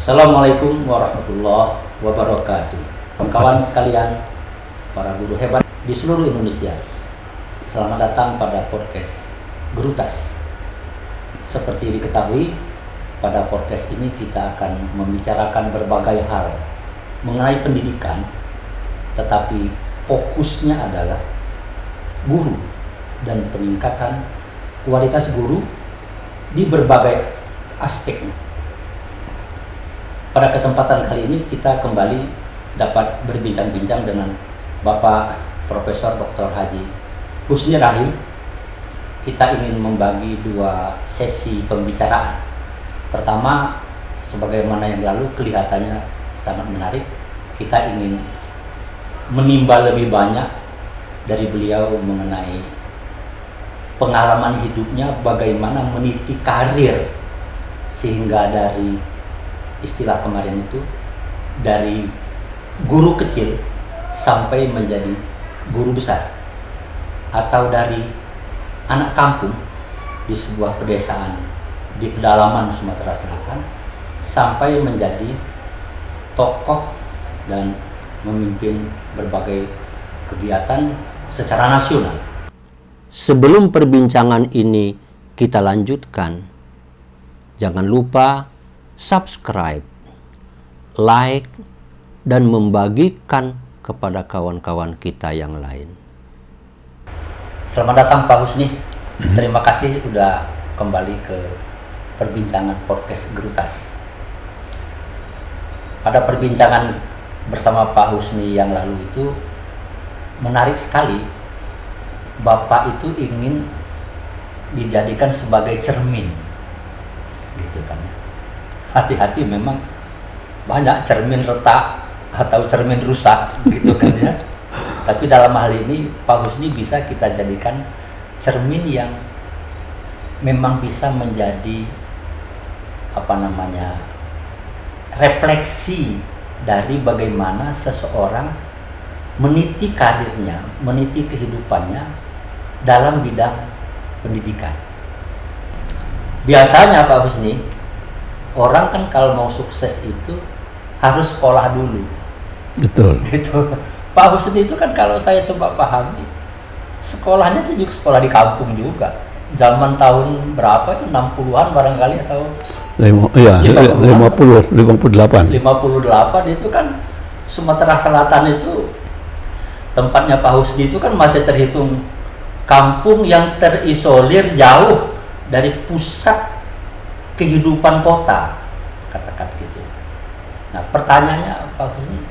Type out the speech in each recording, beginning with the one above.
Assalamualaikum warahmatullahi wabarakatuh. Kawan-kawan sekalian, para guru hebat di seluruh Indonesia, selamat datang pada podcast Gerutas. Seperti diketahui, pada podcast ini kita akan membicarakan berbagai hal mengenai pendidikan, tetapi fokusnya adalah guru dan peningkatan kualitas guru di berbagai aspeknya. Pada kesempatan kali ini kita kembali dapat berbincang-bincang dengan Bapak Profesor Dr. Haji Husni Rahim. Kita ingin membagi dua sesi pembicaraan. Pertama, sebagaimana yang lalu kelihatannya sangat menarik, kita ingin menimba lebih banyak dari beliau mengenai pengalaman hidupnya, bagaimana meniti karir sehingga dari istilah kemarin itu dari guru kecil sampai menjadi guru besar, atau dari anak kampung di sebuah pedesaan di pedalaman Sumatera Selatan sampai menjadi tokoh dan memimpin berbagai kegiatan secara nasional. Sebelum perbincangan ini kita lanjutkan, jangan lupa subscribe, like, dan membagikan kepada kawan-kawan kita yang lain. Selamat datang Pak Husni. Terima kasih sudah kembali ke perbincangan podcast Gerutas. Pada perbincangan bersama Pak Husni yang lalu itu menarik sekali. Bapak itu ingin dijadikan sebagai cermin, gitu kan. Hati-hati, memang banyak cermin retak atau cermin rusak gitu kan ya. Tapi dalam hal ini Pak Husni bisa kita jadikan cermin yang memang bisa menjadi refleksi dari bagaimana seseorang meniti karirnya, meniti kehidupannya dalam bidang pendidikan. Biasanya Pak Husni, orang kan kalau mau sukses itu harus sekolah dulu. Betul. Gitu. Pak Husni itu kan kalau saya coba pahami, sekolahnya itu juga sekolah di kampung juga. Zaman tahun berapa itu, 60-an barangkali atau 58. 58 itu kan Sumatera Selatan itu tempatnya Pak Husni itu kan masih terhitung kampung yang terisolir jauh dari pusat kehidupan kota, katakan gitu. Nah, pertanyaannya Pak Husni,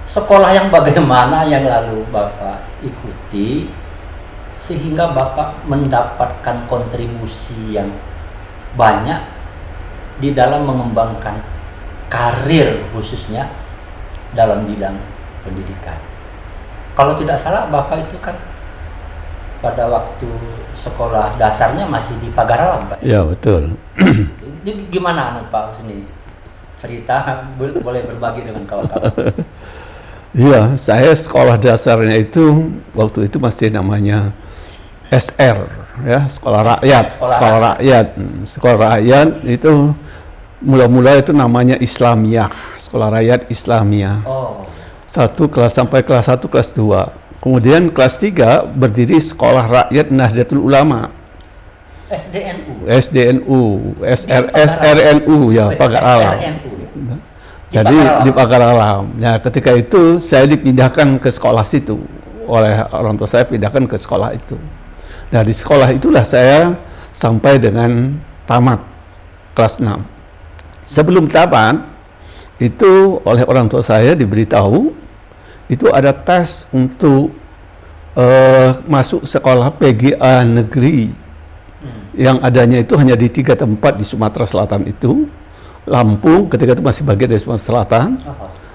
sekolah yang bagaimana yang lalu Bapak ikuti sehingga Bapak mendapatkan kontribusi yang banyak di dalam mengembangkan karir khususnya dalam bidang pendidikan. Kalau tidak salah Bapak itu kan pada waktu sekolah dasarnya masih di Pagaralam, Pak. Ya, betul. Jadi gimana Pak Husni? Cerita boleh berbagi dengan kawan-kawan. Iya, saya sekolah dasarnya itu waktu itu masih namanya SR, ya, sekolah rakyat. Sekolah rakyat itu mula-mula itu namanya Islamiyah, sekolah rakyat Islamiyah. Oh. Sampai kelas 1, kelas 2. Kemudian kelas 3 berdiri Sekolah Rakyat Nahdlatul Ulama. SDNU, SRNU ya, Pagaralam. Jadi di Pagaralam. Nah, ketika itu saya dipindahkan ke sekolah situ oleh orang tua saya, pindahkan ke sekolah itu. Nah, di sekolah itulah saya sampai dengan tamat kelas 6. Sebelum tamat itu oleh orang tua saya diberitahu itu ada tes untuk masuk sekolah PGA negeri yang adanya itu hanya di 3 tempat di Sumatera Selatan itu. Lampung ketika itu masih bagian dari Sumatera Selatan,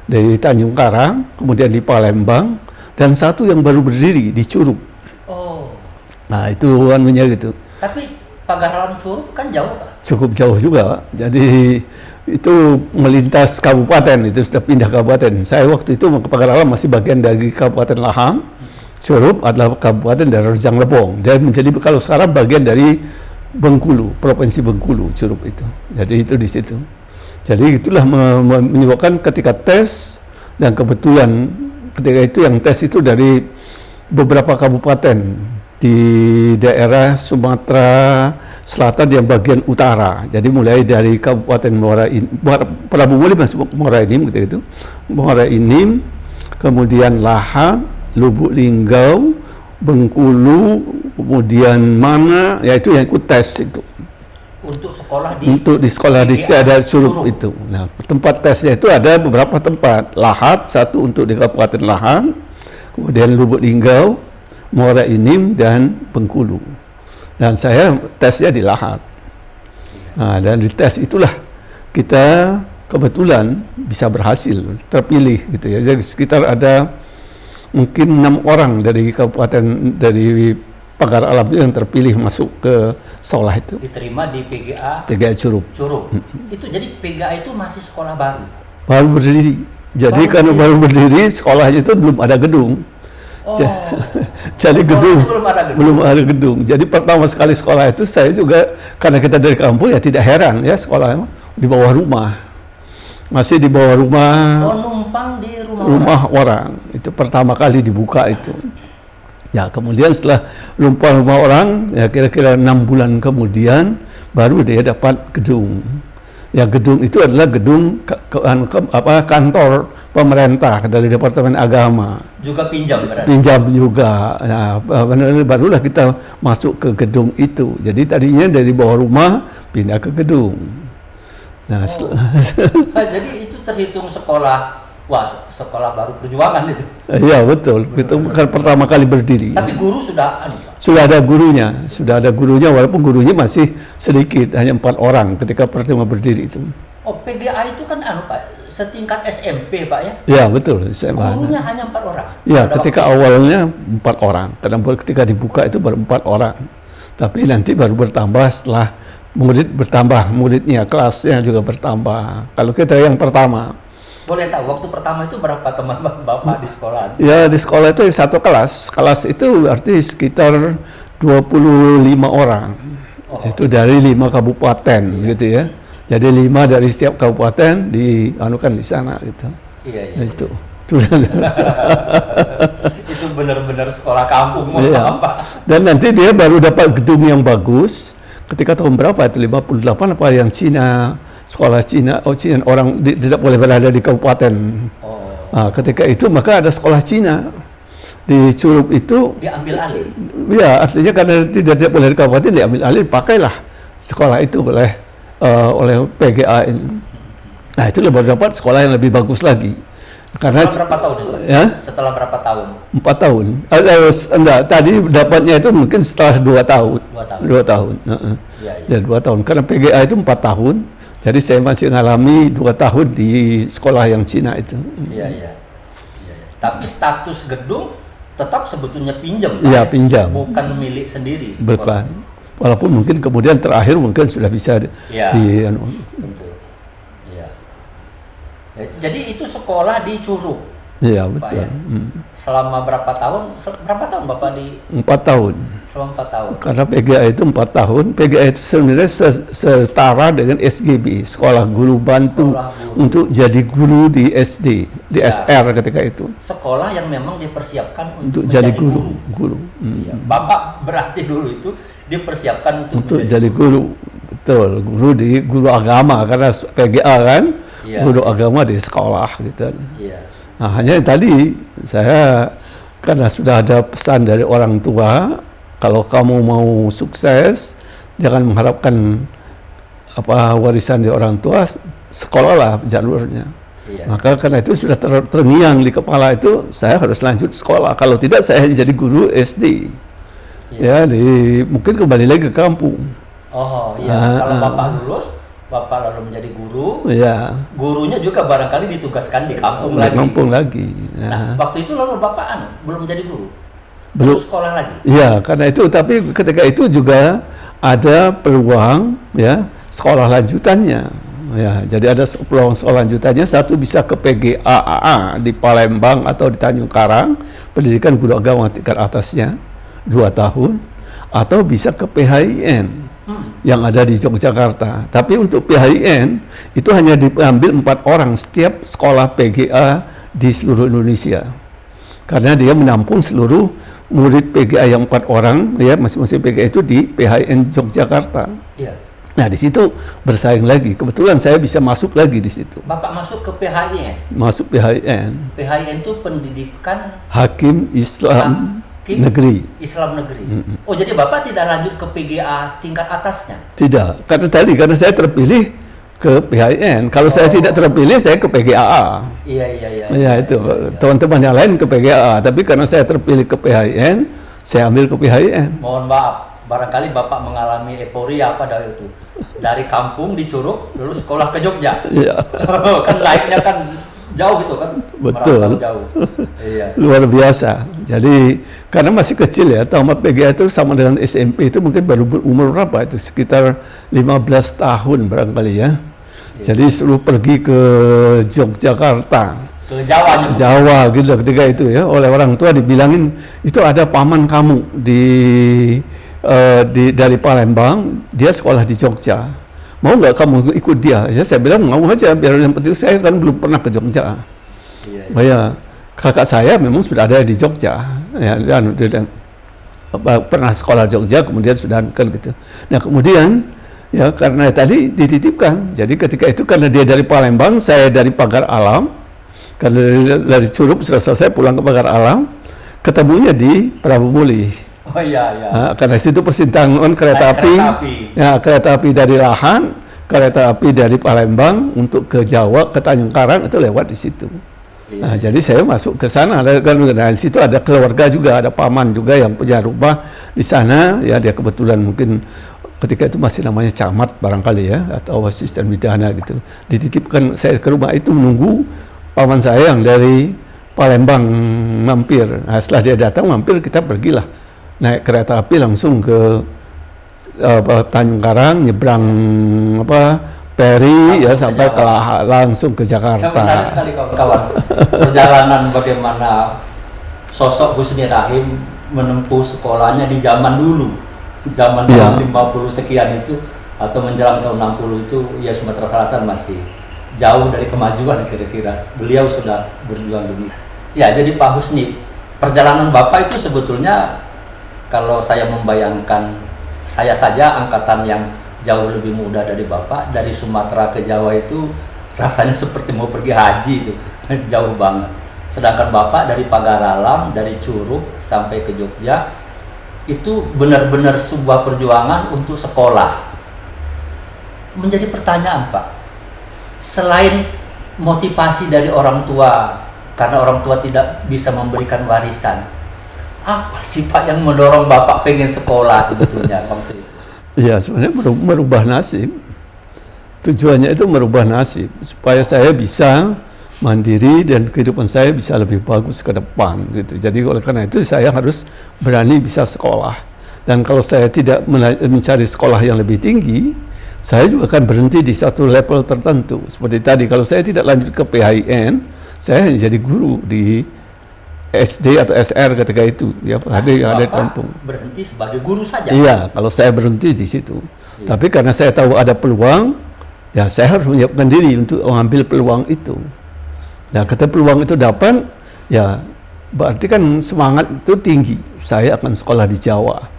dari Tanjung Karang, kemudian di Palembang, dan satu yang baru berdiri di Curug. Oh. Nah, itu anunya gitu. Tapi Pagaralam Curug kan jauh, Pak? Cukup jauh juga, jadi itu melintas kabupaten, itu sudah pindah kabupaten. Saya waktu itu ke Pagaralam masih bagian dari Kabupaten Laham, Curup adalah kabupaten dari Rejang Lebong. Dia menjadi kalau sekarang bagian dari Bengkulu, Provinsi Bengkulu, Curup itu. Jadi itu di situ. Jadi itulah menyebabkan ketika tes, dan kebetulan ketika itu yang tes itu dari beberapa kabupaten di daerah Sumatera Selatan yang bagian utara. Jadi mulai dari Kabupaten Prabu Muli masuk Muara Enim gitu, Muara Enim, kemudian Lahat, Lubuk Linggau, Bengkulu, kemudian mana, yaitu yang ikut tes itu. Untuk di sekolah di ada Curup itu. Nah, tempat tesnya itu ada beberapa tempat. Lahat, satu untuk di Kabupaten Lahat, kemudian Lubuk Linggau, Muara Enim, dan Bengkulu. Dan saya tesnya di Lahat. Nah, dan di tes itulah kita kebetulan bisa berhasil, terpilih gitu ya. Jadi sekitar ada mungkin 6 orang dari kabupaten, dari Pagar Alam yang terpilih masuk ke sekolah itu. Diterima di PGA Curup. Itu jadi PGA itu masih sekolah baru? Baru berdiri. Jadi karena baru berdiri, sekolahnya itu belum ada gedung. Jadi gedung belum ada gedung. Jadi pertama sekali sekolah itu saya juga, karena kita dari kampung ya tidak heran ya, sekolah di bawah rumah. Masih di bawah rumah. Numpang di rumah orang. Itu pertama kali dibuka itu. Ya, kemudian setelah numpang rumah orang, ya kira-kira 6 bulan kemudian baru dia dapat gedung. Ya, gedung itu adalah gedung kantor pemerintah dari Departemen Agama. Juga pinjam berarti? Pinjam juga. Nah, barulah kita masuk ke gedung itu. Jadi tadinya dari bawah rumah pindah ke gedung. Nah, jadi itu terhitung sekolah baru perjuangan itu. Iya, betul. Itu bukan pertama kali berdiri. Tapi guru sudah ada gurunya walaupun gurunya masih sedikit, hanya 4 orang ketika pertama berdiri itu. Oh, PGA itu kan Pak, setingkat SMP Pak ya? Ya, betul. Gurunya hanya 4 orang? Ya, ketika awalnya 4 orang. Karena ketika dibuka itu baru 4 orang. Tapi nanti baru bertambah setelah muridnya, kelasnya juga bertambah. Kalau kita yang pertama. Boleh tahu waktu pertama itu berapa teman Bapak di sekolah? Ya, di sekolah itu satu kelas. Kelas itu arti sekitar 25 orang. Itu dari 5 kabupaten gitu ya. Jadi 5 dari setiap kabupaten dianukan di sana gitu. Iya. Itu. Itu benar-benar sekolah kampung Pak. Dan nanti dia baru dapat gedung yang bagus ketika tahun berapa itu, 58 apa, yang Cina, sekolah Cina, orang tidak boleh berada di kabupaten. Nah, ketika itu maka ada sekolah Cina di Curup itu diambil alih. Ya, artinya karena tidak boleh di kabupaten, diambil alih, pakailah sekolah itu oleh PGA ini. Nah, itu baru dapat sekolah yang lebih bagus lagi. Karena setelah berapa tahun itu? Ya? Setelah berapa tahun? 4 tahun. Enggak, tadi dapatnya itu mungkin setelah 2 tahun. 2 tahun. Ya, 2 tahun. Karena PGA itu 4 tahun. Jadi saya masih mengalami 2 tahun di sekolah yang Cina itu. Iya. Tapi status gedung tetap sebetulnya pinjam. Iya, pinjam. Bukan milik sendiri. Bukan. Walaupun mungkin kemudian terakhir mungkin sudah bisa Tentu. Iya. Jadi itu sekolah di Curup. Iya, betul. Ya? Selama berapa tahun? Berapa tahun Bapak di? 4 tahun. Selama 4 tahun. Karena PGA itu 4 tahun. PGA itu sebenarnya setara dengan SGB, Sekolah Guru Bantu untuk jadi guru di SD, di SR ketika itu. Sekolah yang memang dipersiapkan untuk jadi guru. Iya. Bapak berarti dulu itu dipersiapkan untuk jadi guru. Betul, guru agama, karena PGA kan guru agama di sekolah gitu. Iya. Nah, hanya tadi saya karena sudah ada pesan dari orang tua, kalau kamu mau sukses jangan mengharapkan warisan dari orang tua, sekolahlah jalurnya. Iya. Maka karena itu sudah terngiang di kepala itu, saya harus lanjut sekolah. Kalau tidak saya jadi guru SD. Iya. Ya, mungkin kembali lagi ke kampung. Oh iya, kalau Bapak lulus, Bapak lalu menjadi guru. Iya. Gurunya juga barangkali ditugaskan di kampung lagi. Kampung lagi. Ya. Nah, waktu itu lalu Bapak belum menjadi guru. Belum sekolah lagi. Iya, karena itu, tapi ketika itu juga ada peluang ya sekolah lanjutannya. Ya, jadi ada peluang sekolah lanjutannya, satu bisa ke PGAAA di Palembang atau di Tanjung Karang, pendidikan guru agama tingkat atasnya 2 tahun, atau bisa ke PHIN yang ada di Yogyakarta. Tapi untuk PHIN itu hanya diambil 4 orang setiap sekolah PGA di seluruh Indonesia. Karena dia menampung seluruh murid PGA yang 4 orang, ya masing-masing PGA itu di PHIN Yogyakarta. Iya. Nah di situ bersaing lagi. Kebetulan saya bisa masuk lagi di situ. Bapak masuk ke PHIN. Masuk PHIN. PHIN itu pendidikan Hakim Islam Negeri. Islam Negeri. Oh, jadi Bapak tidak lanjut ke PGA tingkat atasnya? Tidak, karena saya terpilih ke PHIN. Kalau saya tidak terpilih, saya ke PGAA. Iya. Ya itu, teman-teman yang lain ke PGAA. Tapi karena saya terpilih ke PHIN, saya ambil ke PHIN. Mohon maaf, barangkali Bapak mengalami euforia pada itu. Dari kampung di Curug, lalu sekolah ke Jogja. Iya. Kan naiknya kan jauh gitu kan? Betul. Jauh. Iya. Luar biasa. Jadi karena masih kecil ya, tamat PGA itu sama dengan SMP itu mungkin baru berumur berapa itu, sekitar 15 tahun barangkali ya. Jadi suruh pergi ke Yogyakarta, ke Jawa. Jawa gitu ketika itu ya, oleh orang tua dibilangin itu ada paman kamu dari Palembang, dia sekolah di Jogja. Mau nggak kamu ikut dia? Ya saya bilang mau aja, biar yang penting saya kan belum pernah ke Jogja. Iya. Kakak saya memang sudah ada di Jogja, ya, dan pernah sekolah Jogja, kemudian sudah kan gitu. Nah kemudian ya karena tadi dititipkan, jadi ketika itu karena dia dari Palembang, saya dari Pagar Alam, karena dari Curug sudah selesai pulang ke Pagar Alam, ketemunya di Prabu Muli. Oh iya. Nah, karena situ persimpangan kereta api. Ya, kereta api dari Lahan, kereta api dari Palembang untuk ke Jawa, ke Tanjung Karang itu lewat di situ. Nah, jadi saya masuk ke sana. Dan di situ ada keluarga juga, ada paman juga yang punya rumah di sana. Ya, dia kebetulan mungkin ketika itu masih namanya camat barangkali ya, atau asisten bidana gitu. Dititipkan saya ke rumah itu menunggu paman saya yang dari Palembang mampir. Nah, setelah dia datang mampir, kita pergilah naik kereta api langsung ke Tanjung Karang, nyebrang Peri ya sampai langsung ke Jakarta. Ya, menarik sekali kawan-kawan. Perjalanan bagaimana sosok Husni Rahim menempuh sekolahnya di zaman dulu. Zaman tahun 50 sekian itu atau menjelang tahun 60 itu ya Sumatera Selatan masih jauh dari kemajuan kira-kira. Beliau sudah berjuang demi. Ya, jadi Pak Husni, perjalanan Bapak itu sebetulnya kalau saya membayangkan saya saja angkatan yang jauh lebih muda dari Bapak, dari Sumatera ke Jawa itu rasanya seperti mau pergi haji itu, jauh banget. Sedangkan Bapak dari Pagar Alam, dari Curug sampai ke Jogja, itu benar-benar sebuah perjuangan untuk sekolah. Menjadi pertanyaan Pak, selain motivasi dari orang tua, karena orang tua tidak bisa memberikan warisan, apa sih Pak yang mendorong Bapak pengen sekolah sebetulnya waktu itu? Ya sebenarnya merubah nasib. Tujuannya itu merubah nasib supaya saya bisa mandiri dan kehidupan saya bisa lebih bagus ke depan gitu. Jadi oleh karena itu saya harus berani bisa sekolah. Dan kalau saya tidak mencari sekolah yang lebih tinggi, saya juga akan berhenti di satu level tertentu. Seperti tadi kalau saya tidak lanjut ke PHIN, saya hanya jadi guru di SD atau SR ketika itu ya, ada di kampung. Berhenti sebagai guru saja. Iya, kalau saya berhenti di situ. Iya. Tapi karena saya tahu ada peluang, ya saya harus menyiapkan diri untuk mengambil peluang itu. Nah, ketika peluang itu dapat, ya berarti kan semangat itu tinggi. Saya akan sekolah di Jawa.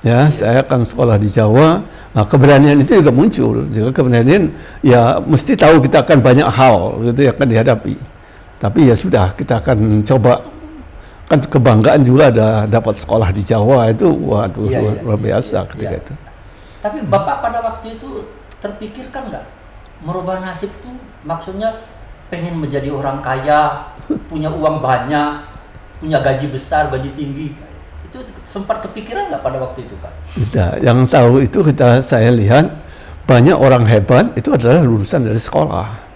Ya, saya akan sekolah di Jawa. Nah, keberanian itu juga muncul. Juga keberanian, ya mesti tahu kita akan banyak hal gitu yang akan dihadapi. Tapi ya sudah, kita akan coba. Kan kebanggaan juga ada dapat sekolah di Jawa itu, waduh luar biasa ketika itu. Tapi Bapak pada waktu itu terpikirkan nggak merubah nasib tuh maksudnya pengen menjadi orang kaya, punya uang banyak, punya gaji besar, gaji tinggi, itu sempat kepikiran nggak pada waktu itu Pak? Tidak, yang tahu itu saya lihat banyak orang hebat itu adalah lulusan dari sekolah.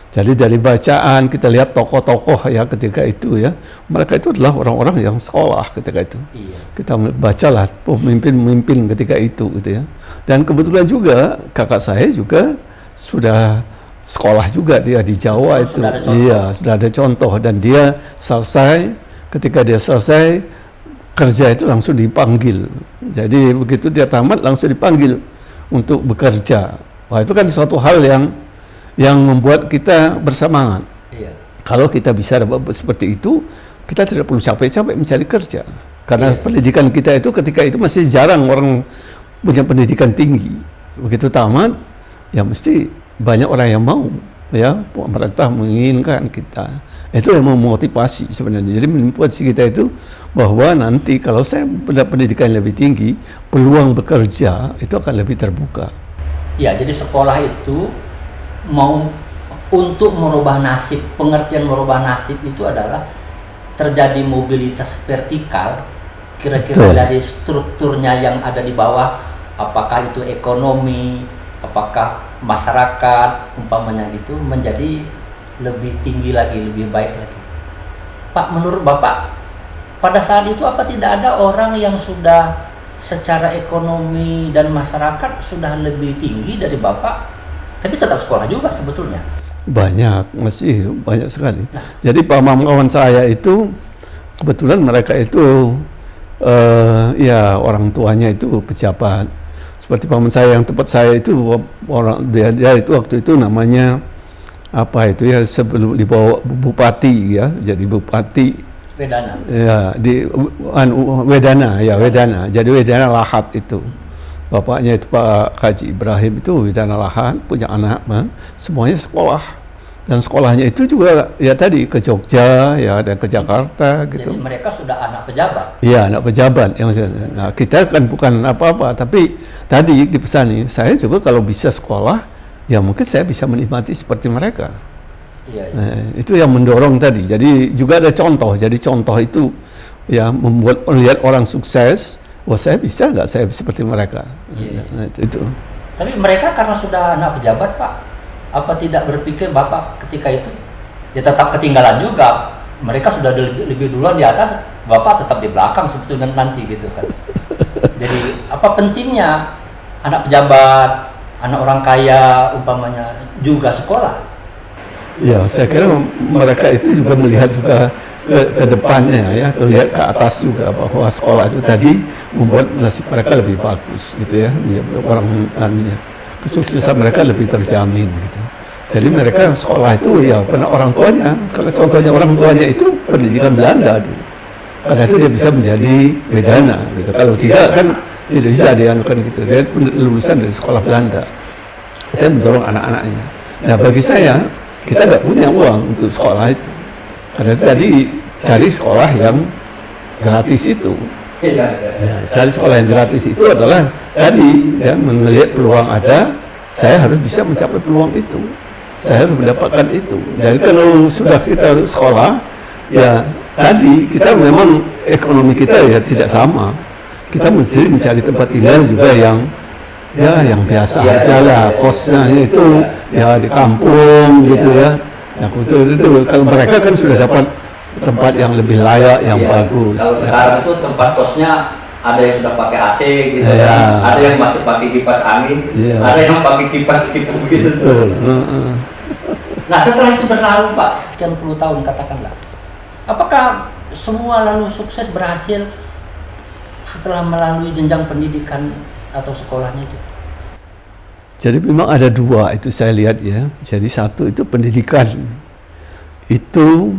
Jadi dari bacaan kita lihat tokoh-tokoh ya ketika itu ya, mereka itu adalah orang-orang yang sekolah ketika itu. Iya. Kita bacalah pemimpin-pemimpin ketika itu gitu ya. Dan kebetulan juga kakak saya juga sudah sekolah juga dia di Jawa itu. Iya, sudah ada contoh dan dia selesai, ketika dia selesai kerja itu langsung dipanggil. Jadi begitu dia tamat langsung dipanggil untuk bekerja. Wah, itu kan suatu hal yang membuat kita bersemangat. Iya. Kalau kita bisa dapat seperti itu, kita tidak perlu capek-capek mencari kerja. Karena Iya. pendidikan kita itu ketika itu masih jarang orang punya pendidikan tinggi. Begitu tamat, ya mesti banyak orang yang mau, ya, pemerintah menginginkan kita. Itu yang memotivasi sebenarnya. Jadi memotivasi kita itu bahwa nanti kalau saya pendidikan yang lebih tinggi, peluang bekerja itu akan lebih terbuka. Ya, jadi sekolah itu mau untuk merubah nasib, pengertian merubah nasib itu adalah terjadi mobilitas vertikal, kira-kira Betul. dari strukturnya yang ada di bawah, apakah itu ekonomi, apakah masyarakat, umpamanya gitu, menjadi lebih tinggi lagi, lebih baik lagi. Pak, menurut Bapak, pada saat itu apa tidak ada orang yang sudah secara ekonomi dan masyarakat sudah lebih tinggi dari Bapak, tapi tetap sekolah juga sebetulnya? Banyak, masih banyak sekali. Jadi kawan saya itu kebetulan mereka itu ya orang tuanya itu pejabat. Seperti paman saya yang tempat saya itu orang dia itu waktu itu namanya apa itu ya, sebelum dibawa bupati ya, jadi bupati Wedana. ya di Wedana ya, Wedana. Jadi Wedana Lahat itu. Bapaknya itu Pak Haji Ibrahim itu Wedana Lahat, punya anak, semuanya sekolah. Dan sekolahnya itu juga ya tadi ke Jogja ya dan ke Jakarta gitu. Jadi mereka sudah anak pejabat. Iya, anak pejabat. Nah, kita kan bukan apa-apa, tapi tadi dipesani, saya juga kalau bisa sekolah, ya mungkin saya bisa menikmati seperti mereka. Iya, iya. Nah, itu yang mendorong tadi. Jadi juga ada contoh. Jadi contoh itu ya membuat melihat orang sukses. Wah, saya bisa nggak saya seperti mereka? Iya. Nah, itu. Tapi mereka karena sudah anak pejabat, Pak, apa tidak berpikir Bapak ketika itu ya tetap ketinggalan juga? Mereka sudah lebih duluan di atas, Bapak tetap di belakang sebetulnya nanti gitu kan. Jadi apa pentingnya anak pejabat, anak orang kaya umpamanya juga sekolah? Ya, saya kira mereka itu juga melihat juga ke depannya ya, melihat ke atas juga bahwa sekolah itu tadi membuat nasib mereka lebih bagus gitu ya, orang kesuksesan mereka lebih terjamin gitu. Jadi mereka sekolah itu ya karena orang tuanya, kalau contohnya orang tuanya itu pendidikan Belanda dulu. Karena itu dia bisa menjadi Wedana gitu. Kalau tidak kan tidak bisa dia kan gitu. Dia lulusan dari sekolah Belanda. Kita mendorong anak-anaknya. Nah, bagi saya kita nggak punya uang untuk sekolah itu. Karena tadi cari sekolah yang gratis itu. Iya. Ya, cari sekolah yang gratis itu adalah tadi ya, melihat peluang ada, saya harus bisa mencapai peluang itu, saya harus mendapatkan itu. Dan kalau sudah kita sekolah, ya tadi kita memang ekonomi kita ya tidak sama, kita mesti mencari tempat tinggal juga yang ya yang biasa aja lah, kosnya itu ya di kampung gitu ya. Nah itu kalau mereka kan sudah dapat tempat yang lebih layak, yang bagus. Kalau sekarang itu tempat kosnya ada yang sudah pakai AC gitu, Ya. ada yang masih pakai kipas angin, Ya. ada yang pakai kipas begitu. Betul. Nah setelah itu berlalu Pak, sekian puluh tahun katakanlah, apakah semua lalu sukses berhasil setelah melalui jenjang pendidikan atau sekolahnya itu? Jadi memang ada dua itu saya lihat ya. Jadi satu itu pendidikan itu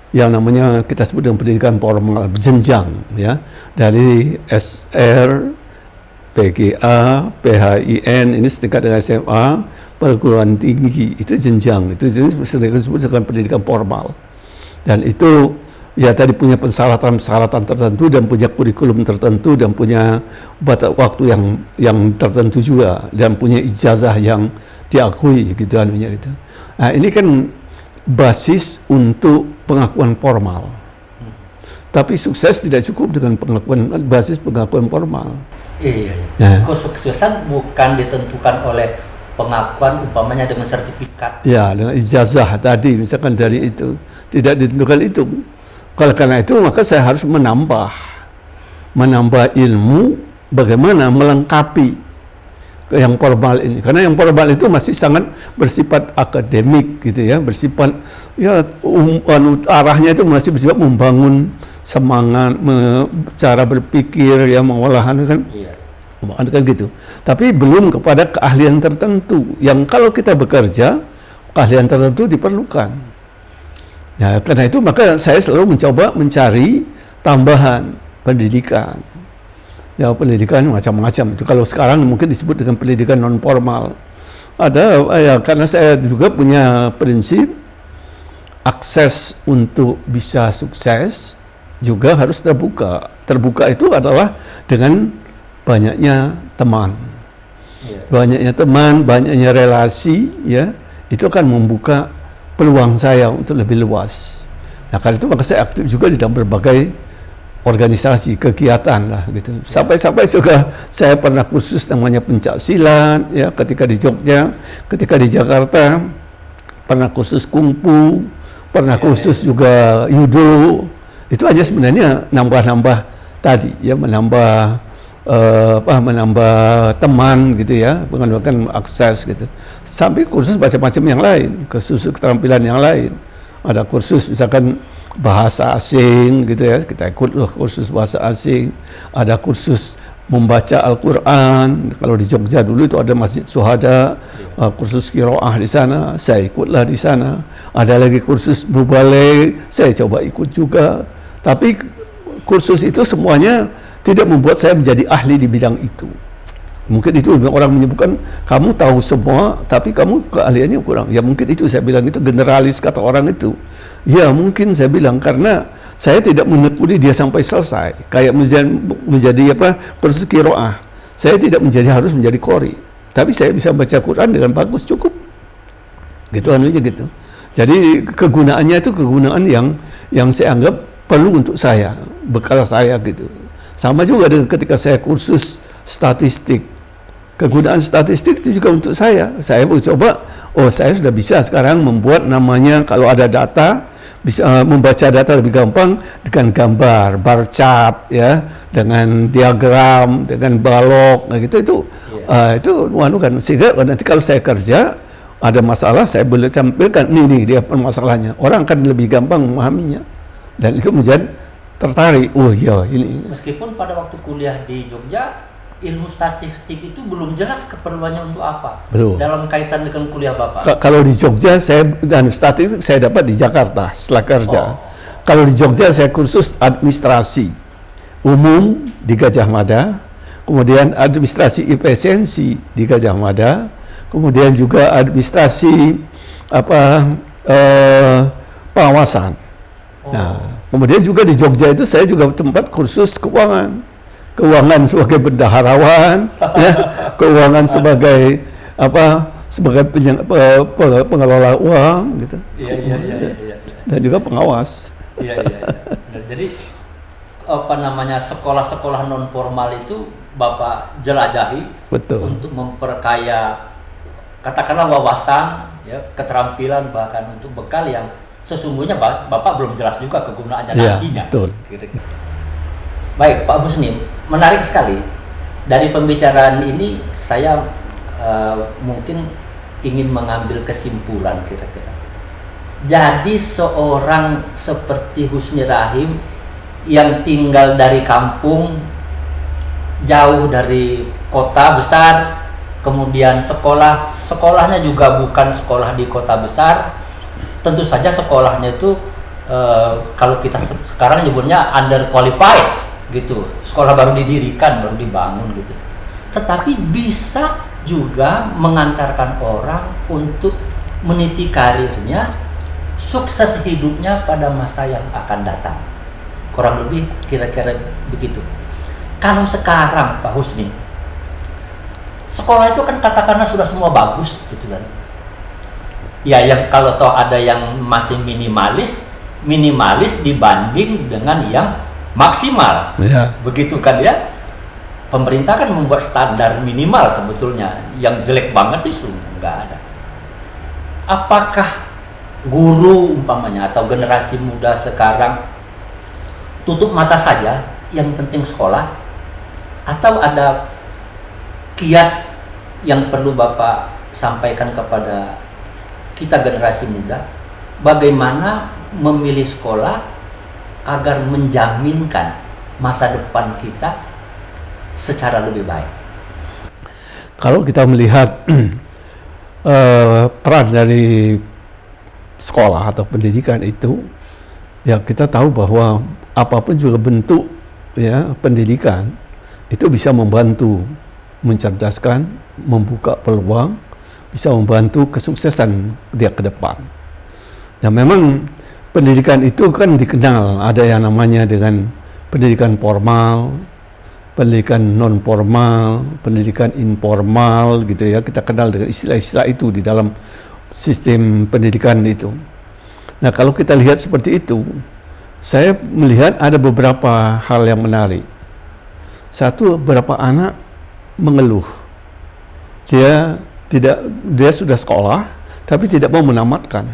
yang namanya kita sebut dengan pendidikan formal berjenjang ya, dari SR, PGA, PHIN ini setingkat dengan SMA, perguruan tinggi itu jenjang, itu disebut dengan pendidikan formal. Dan itu ya tadi punya persyaratan tertentu dan punya kurikulum tertentu dan punya batas waktu yang tertentu juga dan punya ijazah yang diakui gitu anunya gitu. Nah, ini kan basis untuk pengakuan formal. Tapi sukses tidak cukup dengan basis pengakuan formal. Iya. Ya. Kesuksesan bukan ditentukan oleh pengakuan umpamanya dengan sertifikat. Ya, dengan ijazah tadi misalkan dari itu tidak ditentukan itu. Karena itu maka saya harus menambah ilmu bagaimana melengkapi yang formal ini, karena yang formal itu masih sangat bersifat akademik gitu ya, bersifat ya arahnya itu masih bersifat membangun semangat, cara berpikir, yang mengolahan kan, kan gitu. Tapi belum kepada keahlian tertentu yang kalau kita bekerja, keahlian tertentu diperlukan. Nah, karena itu maka saya selalu mencoba mencari tambahan pendidikan. Ya, pendidikan macam-macam. Itu kalau sekarang mungkin disebut dengan pendidikan non formal. Ada ya, karena saya juga punya prinsip akses untuk bisa sukses juga harus terbuka. Terbuka itu adalah dengan banyaknya teman. Banyaknya teman, banyaknya relasi, ya. Itu akan membuka peluang saya untuk lebih luas. Nah, karena itu maka saya aktif juga di dalam berbagai organisasi, kegiatan lah gitu. Sampai-sampai juga saya pernah kursus namanya pencak silat, ya, ketika di Jogja, ketika di Jakarta pernah kursus kungfu, pernah kursus juga judo. Itu aja sebenarnya nambah-nambah tadi, ya, menambah menambah teman gitu, ya, menambahkan akses gitu. Sampai kursus macam-macam yang lain, kursus keterampilan yang lain. Ada kursus misalkan bahasa asing gitu, ya, kita ikut kursus bahasa asing. Ada kursus membaca Al-Quran. Kalau di Jogja dulu itu ada Masjid Syuhada, kursus qiraah di sana, saya ikutlah di sana. Ada lagi kursus mubaligh, saya coba ikut juga. Tapi kursus itu semuanya tidak membuat saya menjadi ahli di bidang itu. Mungkin itu orang menyebutkan kamu tahu semua tapi kamu keahliannya kurang. Ya mungkin itu saya bilang itu generalis kata orang itu. Ya mungkin saya bilang karena saya tidak menekuni dia sampai selesai. Kayak menjadi kursus qiraah. Saya tidak harus menjadi qori. Tapi saya bisa baca Quran dengan bagus, cukup. Gitu anunya gitu. Jadi kegunaannya itu kegunaan yang saya anggap perlu untuk saya, bekal saya gitu. Sama juga dengan ketika saya kursus statistik. Kegunaan statistik itu juga untuk saya. Saya mencoba, saya sudah bisa sekarang membuat namanya kalau ada data, bisa membaca data lebih gampang dengan gambar, bar chart, ya, dengan diagram, dengan balok, nah gitu itu kan sehingga nanti kalau saya kerja ada masalah saya boleh tampilkan ini dia permasalahannya. Orang akan lebih gampang memahaminya dan itu menjadi tertarik. Oh iya ini. Meskipun pada waktu kuliah di Jogja ilmu statistik itu belum jelas keperluannya untuk apa. Belum. Dalam kaitan dengan kuliah Bapak. Kalau di Jogja statistik saya dapat di Jakarta setelah kerja. Kalau di Jogja saya kursus administrasi umum di Gajah Mada, kemudian administrasi efisiensi di Gajah Mada, kemudian juga administrasi pengawasan. Nah, kemudian juga di Jogja itu saya juga tempat kursus keuangan sebagai bendaharawan, ya, keuangan sebagai sebagai pengelola uang gitu. Iya. Dan juga pengawas. Iya. Jadi sekolah-sekolah non formal itu Bapak jelajahi. Betul. Untuk memperkaya katakanlah wawasan, ya, keterampilan, bahkan untuk bekal yang sesungguhnya Bapak belum jelas juga kegunaannya nantinya. Betul. Baik, Pak Husni, menarik sekali. Dari pembicaraan ini saya mungkin ingin mengambil kesimpulan kira-kira. Jadi seorang seperti Husni Rahim yang tinggal dari kampung, jauh dari kota besar, kemudian sekolahnya juga bukan sekolah di kota besar. Tentu saja sekolahnya itu kalau kita sekarang nyebutnya underqualified gitu, sekolah baru didirikan, baru dibangun gitu. Tetapi bisa juga mengantarkan orang untuk meniti karirnya, sukses hidupnya pada masa yang akan datang. Kurang lebih kira-kira begitu. Kalau sekarang Pak Husni, sekolah itu kan katakanlah sudah semua bagus gitu kan. Ya, yang kalau toh ada yang masih minimalis dibanding dengan yang maksimal, ya. Begitu kan ya. Pemerintah kan membuat standar minimal sebetulnya. Yang jelek banget itu nggak ada. Apakah guru umpamanya atau generasi muda sekarang tutup mata saja, yang penting sekolah, atau ada kiat yang perlu Bapak sampaikan kepada kita generasi muda, bagaimana memilih sekolah agar menjaminkan masa depan kita secara lebih baik? Kalau kita melihat peran dari sekolah atau pendidikan itu, ya kita tahu bahwa apapun juga bentuk ya pendidikan itu bisa membantu mencerdaskan, membuka peluang, bisa membantu kesuksesan dia ke depan. Dan memang pendidikan itu kan dikenal ada yang namanya dengan pendidikan formal, pendidikan non formal, pendidikan informal gitu ya. Kita kenal dengan istilah-istilah itu di dalam sistem pendidikan itu. Nah, kalau kita lihat seperti itu, saya melihat ada beberapa hal yang menarik. Satu, beberapa anak mengeluh. Dia sudah sekolah tapi tidak mau menamatkan.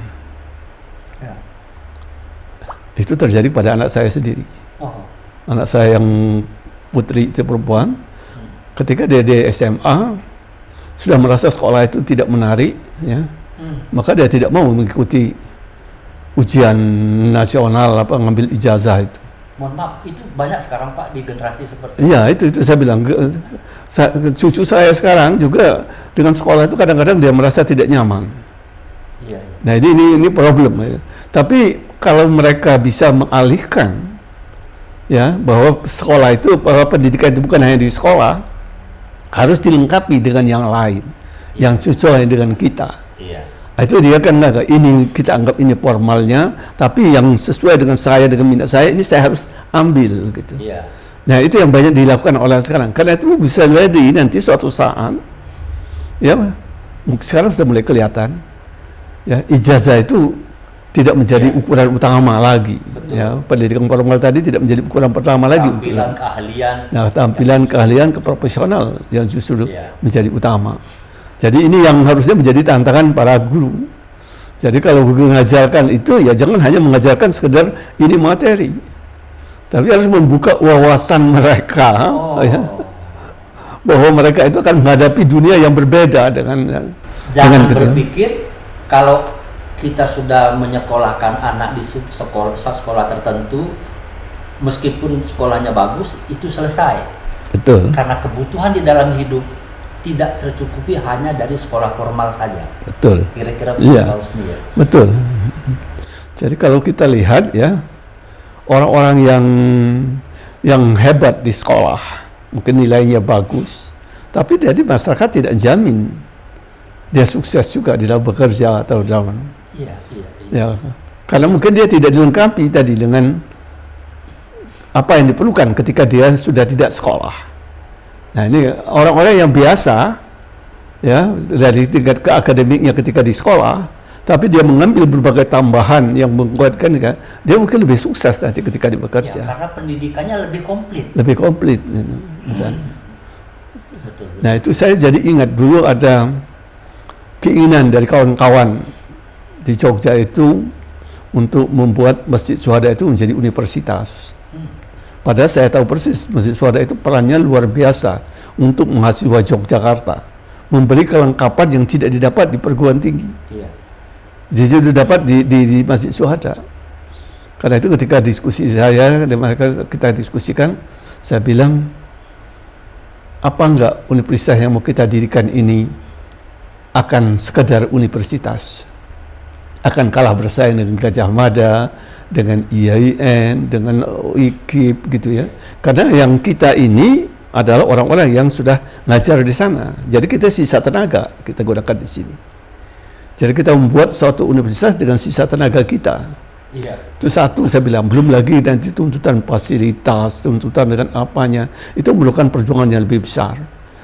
Ya. Itu terjadi pada anak saya sendiri. Anak saya yang putri itu perempuan, ketika dia di SMA sudah merasa sekolah itu tidak menarik, ya, maka dia tidak mau mengikuti ujian nasional ngambil ijazah itu. Mohon maaf, itu banyak sekarang Pak di generasi seperti itu. Iya, itu saya bilang. Cucu saya sekarang juga dengan sekolah itu kadang-kadang dia merasa tidak nyaman. Iya. Nah ini problem. Ya. Tapi kalau mereka bisa mengalihkan, ya, bahwa sekolah itu, bahwa pendidikan itu bukan hanya di sekolah, harus dilengkapi dengan yang lain, yang sesuai dengan kita. Iya. Itu dia kan ini kita anggap ini formalnya, tapi yang sesuai dengan saya, dengan minat saya, ini saya harus ambil gitu. Iya. Nah itu yang banyak dilakukan oleh sekarang. Karena itu bisa jadi nanti suatu saat, ya sekarang sudah mulai kelihatan, ya ijazah itu tidak menjadi ukuran utama lagi. Betul. Ya, pendidikan formal tadi tidak menjadi ukuran pertama lagi. Tampilan keahlian. Nah, tampilan keahlian keprofesional yang justru menjadi utama. Jadi ini yang harusnya menjadi tantangan para guru. Jadi kalau guru mengajarkan itu, ya jangan hanya mengajarkan sekedar ini materi, tapi harus membuka wawasan mereka, ya, bahwa mereka itu akan menghadapi dunia yang berbeda dengan. Jangan berpikir kalau kita sudah menyekolahkan anak di sekolah tertentu, meskipun sekolahnya bagus, itu selesai. Betul. Karena kebutuhan di dalam hidup tidak tercukupi hanya dari sekolah formal saja. Betul. Kira-kira begitu sendiri. Betul. Jadi kalau kita lihat ya, orang-orang yang hebat di sekolah, mungkin nilainya bagus, tapi dari masyarakat tidak jamin dia sukses juga di dalam bekerja atau dalam. Iya. Ya, karena mungkin dia tidak dilengkapi tadi dengan apa yang diperlukan ketika dia sudah tidak sekolah. Nah ini orang-orang yang biasa, ya, dari tingkat ke akademiknya ketika di sekolah, tapi dia mengambil berbagai tambahan yang menguatkan, kan, dia mungkin lebih sukses nanti ketika dia bekerja. Ya, karena pendidikannya lebih komplit. Lebih komplit. Gitu. Betul. Nah itu saya jadi ingat dulu ada keinginan dari kawan-kawan di Jogja itu untuk membuat Masjid Syuhada itu menjadi universitas. Padahal saya tahu persis Masjid Syuhada itu perannya luar biasa untuk mahasiswa Yogyakarta, memberi kelengkapan yang tidak didapat di perguruan tinggi. Iya. Jadi dapat di Masjid Syuhada. Karena itu ketika diskusi saya dan mereka kita diskusikan, saya bilang apa enggak universitas yang mau kita dirikan ini akan sekedar universitas, akan kalah bersaing dengan Gajah Mada, dengan IAIN, dengan UIKIP gitu ya. Karena yang kita ini adalah orang-orang yang sudah ngajar di sana. Jadi kita sisa tenaga kita gunakan di sini. Jadi kita membuat suatu universitas dengan sisa tenaga kita. Iya. Itu satu saya bilang, belum lagi nanti tuntutan fasilitas, tuntutan dengan apanya, itu memerlukan perjuangan yang lebih besar.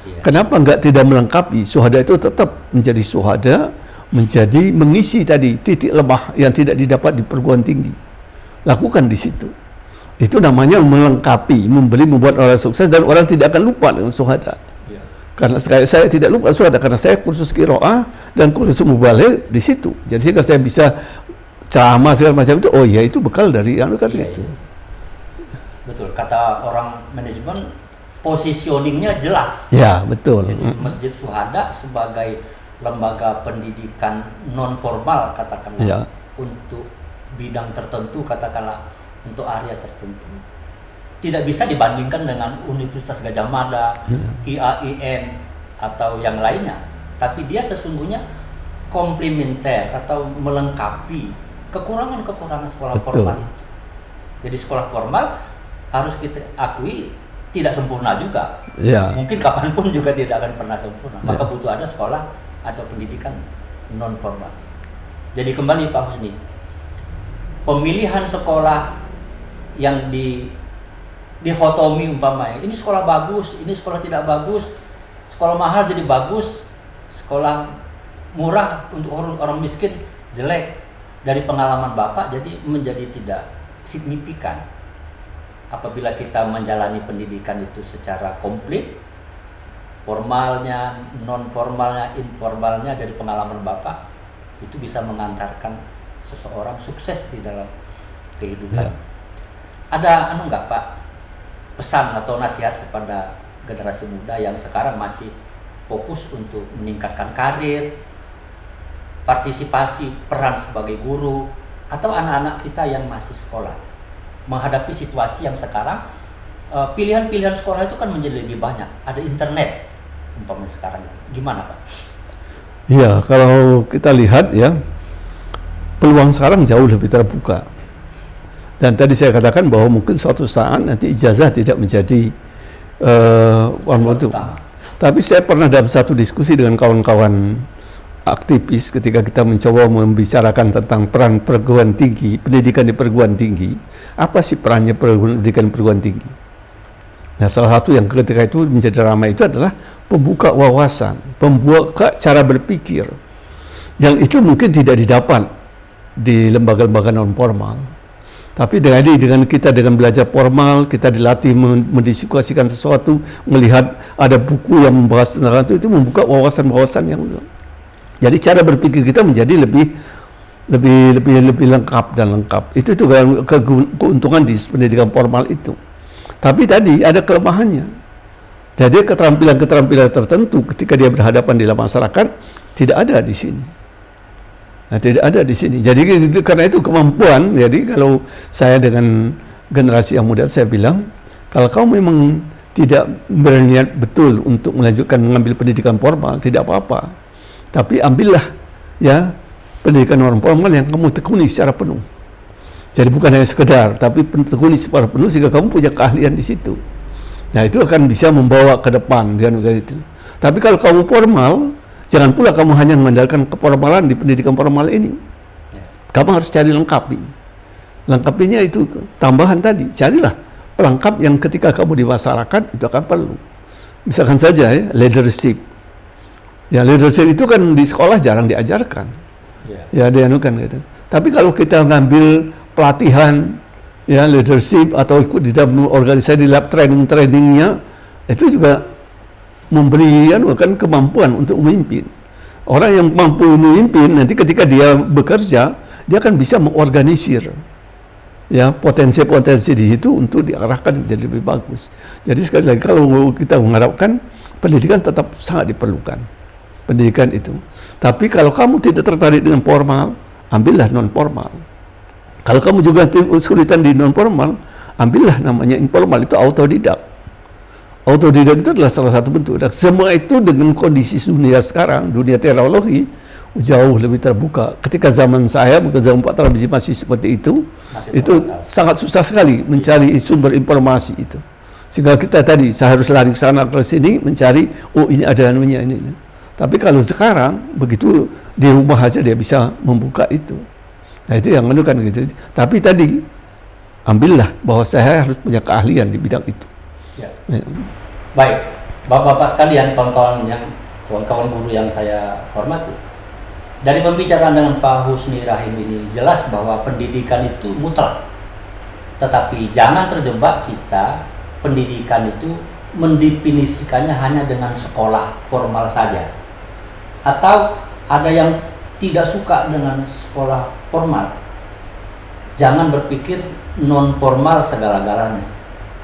Iya. Kenapa enggak tidak melengkapi? Syuhada itu tetap menjadi syuhada, menjadi mengisi tadi titik lemah yang tidak didapat di perguruan tinggi. Lakukan di situ. Itu namanya melengkapi, membuat orang sukses dan orang tidak akan lupa dengan syuhada. Ya. Karena saya tidak lupa syuhada karena saya kursus qiraah dan kursus mubaligh di situ. Jadi jika saya bisa ceramah segala macam itu, oh ya itu bekal dari itu. Iya. Betul, kata orang manajemen positioningnya jelas. Ya, betul. Jadi Masjid Syuhada sebagai lembaga pendidikan non formal katakanlah untuk bidang tertentu, katakanlah untuk area tertentu. Tidak bisa dibandingkan dengan Universitas Gadjah Mada, IAIN atau yang lainnya. Tapi dia sesungguhnya komplementer atau melengkapi kekurangan-kekurangan sekolah formal itu. Jadi sekolah formal harus kita akui tidak sempurna juga. Mungkin kapanpun juga tidak akan pernah sempurna. Maka butuh ada sekolah atau pendidikan non formal. Jadi kembali Pak Husni, pemilihan sekolah yang dihotomi umpamanya, ini sekolah bagus, ini sekolah tidak bagus, sekolah mahal jadi bagus, sekolah murah untuk orang miskin jelek. Dari pengalaman Bapak jadi menjadi tidak signifikan apabila kita menjalani pendidikan itu secara komplit, formalnya, non formalnya, informalnya. Dari pengalaman Bapak itu bisa mengantarkan seseorang sukses di dalam kehidupan. Ada enggak Pak pesan atau nasihat kepada generasi muda yang sekarang masih fokus untuk meningkatkan karir, partisipasi peran sebagai guru, atau anak-anak kita yang masih sekolah menghadapi situasi yang sekarang pilihan-pilihan sekolah itu kan menjadi lebih banyak, ada internet umpamanya sekarang, gimana Pak? Iya, kalau kita lihat ya, peluang sekarang jauh lebih terbuka. Dan tadi saya katakan bahwa mungkin suatu saat nanti ijazah tidak menjadi tapi saya pernah dalam satu diskusi dengan kawan-kawan aktivis ketika kita mencoba membicarakan tentang peran perguruan tinggi, pendidikan di perguruan tinggi, apa sih perannya pendidikan perguruan tinggi? Nah, salah satu yang ketika itu menjadi ramai itu adalah pembuka wawasan, pembuka cara berpikir, yang itu mungkin tidak didapat di lembaga-lembaga non formal. Tapi dengan kita dengan belajar formal, kita dilatih mendiskusikan sesuatu, melihat ada buku yang membahas tentang itu membuka wawasan-wawasan yang. Jadi cara berpikir kita menjadi lebih lengkap dan lengkap. Itu keuntungan di pendidikan formal itu. Tapi tadi ada kelemahannya. Jadi keterampilan-keterampilan tertentu ketika dia berhadapan di dalam masyarakat tidak ada di sini. Nah, tidak ada di sini. Jadi karena itu kemampuan. Jadi kalau saya dengan generasi yang muda saya bilang, kalau kamu memang tidak berniat betul untuk mengambil pendidikan formal, tidak apa-apa. Tapi ambillah ya pendidikan non formal yang kamu tekuni secara penuh. Jadi bukan hanya sekedar, tapi tekuni secara penuh sehingga kamu punya keahlian di situ. Nah, itu akan bisa membawa ke depan dengan itu. Tapi kalau kamu formal, jangan pula kamu hanya mengandalkan keformalan di pendidikan formal ini. Kamu harus cari lengkapinya itu tambahan tadi. Carilah pelengkap yang ketika kamu di masyarakat itu akan perlu. Misalkan saja ya, leadership. Ya, leadership itu kan di sekolah jarang diajarkan. Ya, dianukan gitu. Tapi kalau kita ngambil pelatihan ya leadership atau ikut di dalam organisasi di lab trainingnya, itu juga memberi kan kemampuan untuk memimpin. Orang yang mampu memimpin nanti ketika dia bekerja, dia akan bisa mengorganisir ya potensi-potensi di situ untuk diarahkan menjadi lebih bagus. Jadi sekali lagi kalau kita mengharapkan pendidikan tetap sangat diperlukan, pendidikan itu. Tapi kalau kamu tidak tertarik dengan formal, ambillah non formal. Kalau kamu juga kesulitan di non formal, ambillah namanya informal, itu autodidak. Autodidak itu adalah salah satu bentuk. Dan semua itu dengan kondisi dunia sekarang, dunia teknologi jauh lebih terbuka. Ketika zaman saya, bukan zaman Pak Tarmizi masih seperti itu sangat susah sekali mencari sumber informasi itu. Sehingga kita tadi, saya harus lari ke sana ke sini mencari, oh ini ada anunya ini. Tapi kalau sekarang, begitu di rumah aja dia bisa membuka itu. Nah, itu yang menentukan gitu. Tapi tadi, ambillah bahwa saya harus punya keahlian di bidang itu. Ya. Baik, Bapak-bapak sekalian, kawan-kawan guru yang saya hormati. Dari pembicaraan dengan Pak Husni Rahim ini jelas bahwa pendidikan itu mutlak. Tetapi jangan terjebak kita pendidikan itu mendefinisikannya hanya dengan sekolah formal saja. Atau ada yang tidak suka dengan sekolah formal. Jangan berpikir non formal segala-galanya.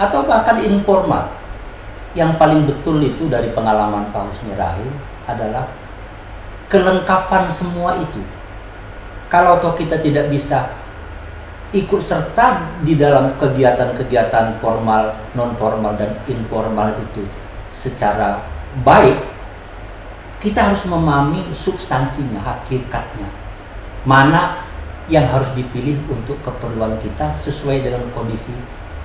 Atau bahkan informal. Yang paling betul itu dari pengalaman Pak Husni Rahim adalah kelengkapan semua itu. Kalau toh kita tidak bisa ikut serta di dalam kegiatan-kegiatan formal, non formal dan informal itu secara baik, kita harus memahami substansinya, hakikatnya, mana yang harus dipilih untuk keperluan kita sesuai dengan kondisi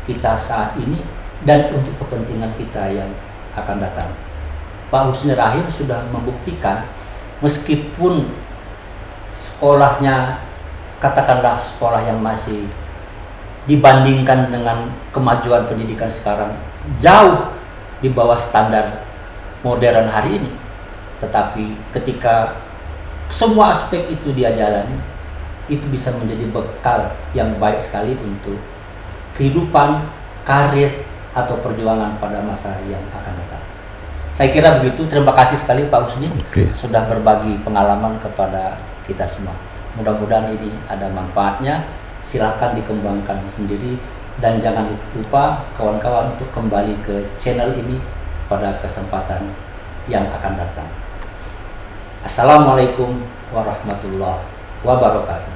kita saat ini dan untuk kepentingan kita yang akan datang. Pak Husni Rahim sudah membuktikan, meskipun sekolahnya katakanlah sekolah yang masih dibandingkan dengan kemajuan pendidikan sekarang jauh di bawah standar modern hari ini, tetapi ketika semua aspek itu dia jalani, itu bisa menjadi bekal yang baik sekali untuk kehidupan, karir, atau perjuangan pada masa yang akan datang. Saya kira begitu. Terima kasih sekali Pak Husni sudah berbagi pengalaman kepada kita semua. Mudah-mudahan ini ada manfaatnya. Silakan dikembangkan sendiri dan jangan lupa kawan-kawan untuk kembali ke channel ini pada kesempatan yang akan datang. Assalamualaikum warahmatullahi wabarakatuh.